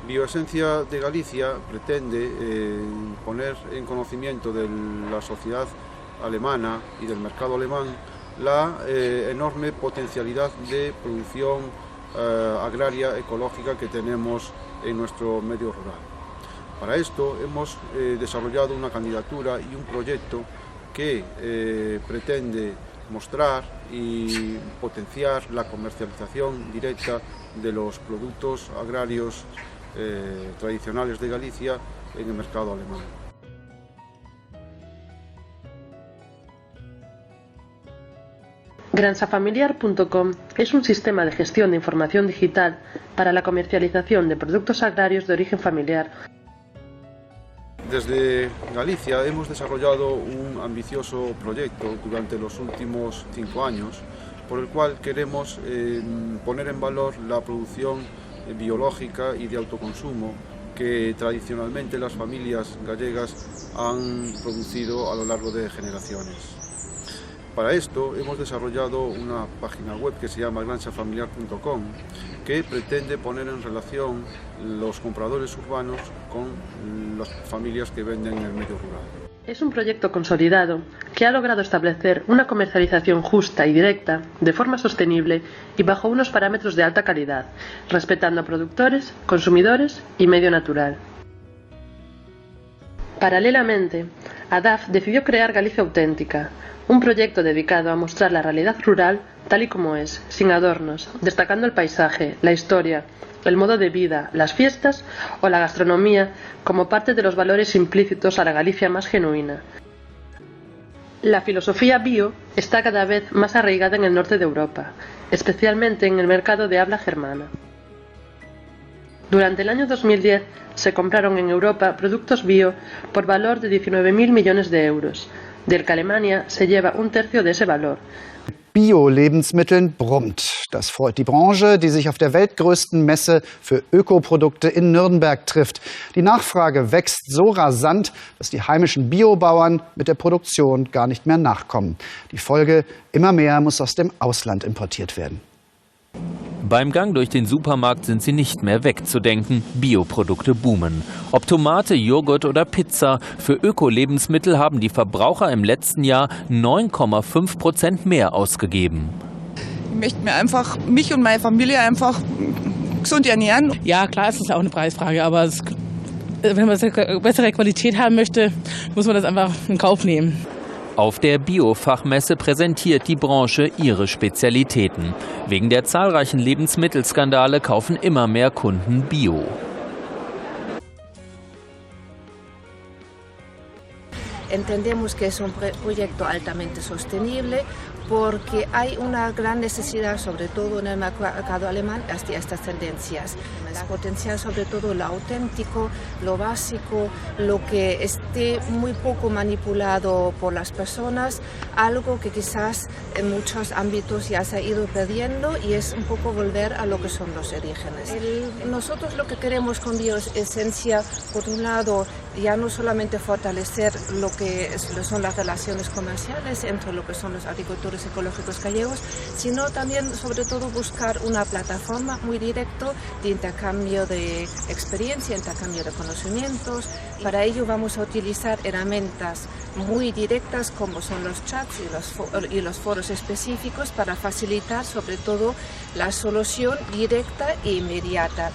Bioesencia de Galicia pretende poner en conocimiento de la sociedad alemana y del mercado alemán la enorme potencialidad de producción agraria ecológica que tenemos en nuestro medio rural. Para esto hemos desarrollado una candidatura y un proyecto que pretende mostrar y potenciar la comercialización directa de los productos agrarios tradicionales de Galicia en el mercado alemán. Granxafamiliar.com es un sistema de gestión de información digital para la comercialización de productos agrarios de origen familiar. Desde Galicia hemos desarrollado un ambicioso proyecto durante los últimos 5 años, por el cual queremos poner en valor la producción biológica y de autoconsumo que tradicionalmente las familias gallegas han producido a lo largo de generaciones. Para esto hemos desarrollado una página web que se llama granxafamiliar.com, que pretende poner en relación los compradores urbanos con las familias que venden en el medio rural. Es un proyecto consolidado que ha logrado establecer una comercialización justa y directa, de forma sostenible y bajo unos parámetros de alta calidad, respetando a productores, consumidores y medio natural. Paralelamente, ADAF decidió crear Galicia Auténtica, un proyecto dedicado a mostrar la realidad rural tal y como es, sin adornos, destacando el paisaje, la historia, el modo de vida, las fiestas o la gastronomía como parte de los valores implícitos a la Galicia más genuina. La filosofía bio está cada vez más arraigada en el norte de Europa, especialmente en el mercado de habla germana. Durante el año 2010 se compraron en Europa productos bio por valor de 19.000 millones de euros, del que Alemania se lleva un tercio de ese valor. Bio-Lebensmitteln brummt. Das freut die Branche, die sich auf der weltgrößten Messe für Ökoprodukte in Nürnberg trifft. Die Nachfrage wächst so rasant, dass die heimischen Biobauern mit der Produktion gar nicht mehr nachkommen. Die Folge: immer mehr muss aus dem Ausland importiert werden. Beim Gang durch den Supermarkt sind sie nicht mehr wegzudenken. Bioprodukte boomen. Ob Tomate, Joghurt oder Pizza, für Öko-Lebensmittel haben die Verbraucher im letzten Jahr 9,5% mehr ausgegeben. Ich möchte mich und meine Familie einfach gesund ernähren. Ja, klar, es ist auch eine Preisfrage, aber wenn man bessere Qualität haben möchte, muss man das einfach in Kauf nehmen. Auf der Bio-Fachmesse präsentiert die Branche ihre Spezialitäten. Wegen der zahlreichen Lebensmittelskandale kaufen immer mehr Kunden Bio. Entendemos que es un proyecto altamente sostenible porque hay una gran necesidad, sobre todo en el mercado alemán, hacia estas tendencias. Es potenciar sobre todo lo auténtico, lo básico, lo que esté muy poco manipulado por las personas, algo que quizás en muchos ámbitos ya se ha ido perdiendo y es un poco volver a lo que son los orígenes. Nosotros lo que queremos con Bioesencia, por un lado, ya no solamente fortalecer lo que son las relaciones comerciales entre lo que son los agricultores ecológicos gallegos, sino también sobre todo buscar una plataforma muy directa de intercambio de experiencia, intercambio de conocimientos. Para ello vamos a utilizar herramientas muy directas como son los chats y los foros específicos para facilitar sobre todo la solución directa e inmediata.